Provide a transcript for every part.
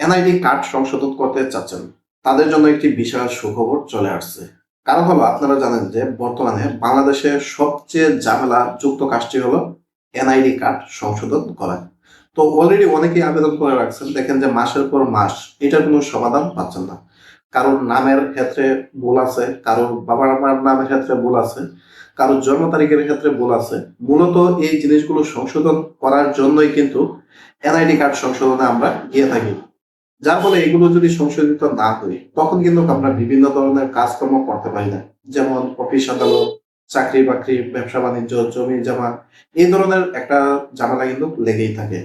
NID card সংশোধন করতে চাচ্ছেন, তাদের জন্য একটি বিশাল সুখবর চলে আসছে। কারণ হলো, আপনারা জানেন যে বর্তমানে বাংলাদেশে সবচেয়ে ঝামেলা যুক্ত কাজটি হলো এনআইডি কার্ড সংশোধন করা। তো অলরেডি অনেকেই আবেদন করে রাখছেন, দেখেন যে মাসের পর মাস এটার কোনো সমাধান পাচ্ছেন না। কারোর নামের ক্ষেত্রে ভুল আছে, কারোর বাবার মার নামের ক্ষেত্রে ভুল আছে, কারোর জন্ম তারিখের ক্ষেত্রে ভুল আছে। মূলত এই জিনিসগুলো সংশোধন করার জন্যই কিন্তু এনআইডি কার্ড সংশোধনে আমরা গিয়ে থাকি। যার ফলে এগুলো যদি সংশোধিত না হয়, তখন কিন্তু আমরা বিভিন্ন ধরনের কাজকর্ম করতে পারি না। যেমন অফিস আদালত, চাকরি বাকরি, ব্যবসা বাণিজ্য, জমি জমা, এই ধরনের একটা ঝামেলা কিন্তু লেগেই থাকে।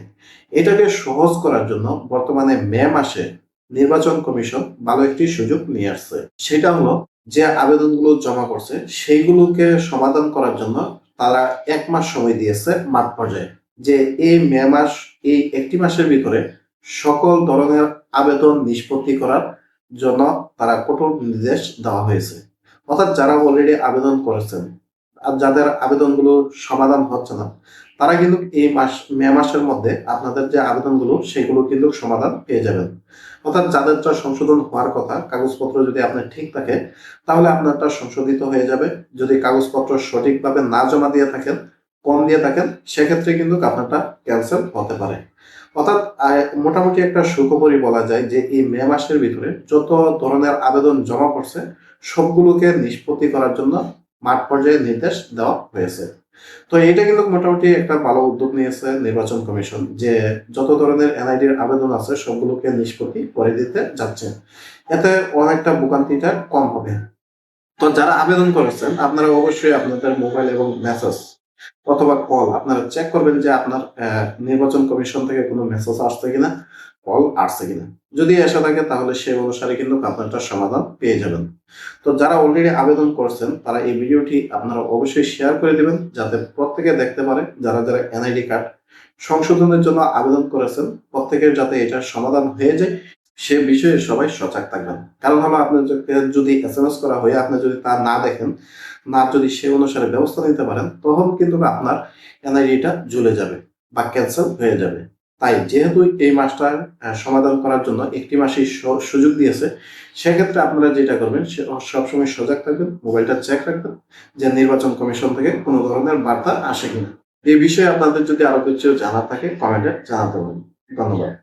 এটাকে সহজ করার জন্য বর্তমানে মে মাসে নির্বাচন কমিশন ভালো একটি সুযোগ নিয়ে আসছে। সেটা হলো, যে আবেদনগুলো জমা করছে সেইগুলোকে সমাধান করার জন্য তারা 1 মাস সময় দিয়েছে মাঠ পর্যায়ে। যে এই মে মাস, এই একটি মাসের ভিতরে সকল ধরনের আবেদন নিষ্পত্তি করার জন্য তারা কঠোর নির্দেশ দেওয়া হয়েছে। অর্থাৎ যারা অলরেডি আবেদন করেছেন আর যাদের আবেদনগুলো সমাধান হচ্ছে না, তারা কিন্তু এই মে মাসের মধ্যে আপনাদের যে আবেদনগুলো সেগুলো কিন্তু সমাধান পেয়ে যাবেন। অর্থাৎ যাদেরটা সংশোধন হওয়ার কথা, কাগজপত্র যদি আপনার ঠিক থাকে, তাহলে আপনারটা সংশোধিত হয়ে যাবে। যদি কাগজপত্র সঠিকভাবে না জমা দিয়ে থাকেন, কম দিয়ে থাকেন, সেক্ষেত্রে কিন্তু আপনারটা ক্যান্সেল হতে পারে। অর্থাৎ মোটামুটি একটা সুখবরই বলা যায় যে এই মে মাসের ভিতরে যত ধরনের আবেদন জমা পড়ছে সবগুলোকে নিষ্পত্তি করার জন্য মাঠ পর্যায়ে নির্দেশ দেওয়া হয়েছে। তো এটা কিন্তু মোটামুটি একটা ভালো উদ্যোগ নিয়েছে নির্বাচন কমিশন, যে যত ধরনের এনআইডির আবেদন আছে সবগুলোকে নিষ্পত্তি করে দিতে যাচ্ছে। এতে অনেকটা ভোগান্তিটা কম হবে। তো যারা আবেদন করেছেন, আপনারা অবশ্যই আপনাদের মোবাইল এবং মেসেজ অথবা কল আপনারা চেক করবেন যে আপনার নির্বাচন কমিশন থেকে কোনো মেসেজ আসছে কিনা, কল আসছে কিনা। যদি এসে থাকে তাহলে সেই অনুসারে কিন্তু আপনারটা সমাধান পেয়ে যাবেন। তো যারা অলরেডি আবেদন করছেন তারা এই ভিডিওটি আপনারা অবশ্যই শেয়ার করে দিবেন, যাতে প্রত্যেকে দেখতে পারে। যারা যারা এনআইডি কার্ড সংশোধনের জন্য আবেদন করেছেন, প্রত্যেকের যাতে এটার সমাধান হয়ে যায় সে বিষয়ে সবাই সজাগ থাকবেন। কারণ হলো, আপনার যদি এসএমএস করা হয়, আপনি যদি তা না দেখেন, না যদি সে অনুসারে ব্যবস্থা নিতে পারেন, তখন কিন্তু আপনার এনআইডিটা ঝুলে যাবে বা ক্যান্সেল হয়ে যাবে। তাই যেহেতু এই মাসটা সমাধান করার জন্য একটি মাসেই সুযোগ দিয়েছে, সেক্ষেত্রে আপনারা যেটা করবেন সবসময় সজাগ থাকবেন, মোবাইলটা চেক রাখবেন যে নির্বাচন কমিশন থেকে কোনো ধরনের বার্তা আসে কিনা। এই বিষয়ে আপনাদের যদি আরো কিছু জানা থাকে কমেন্টে জানাতে পারেন। ধন্যবাদ।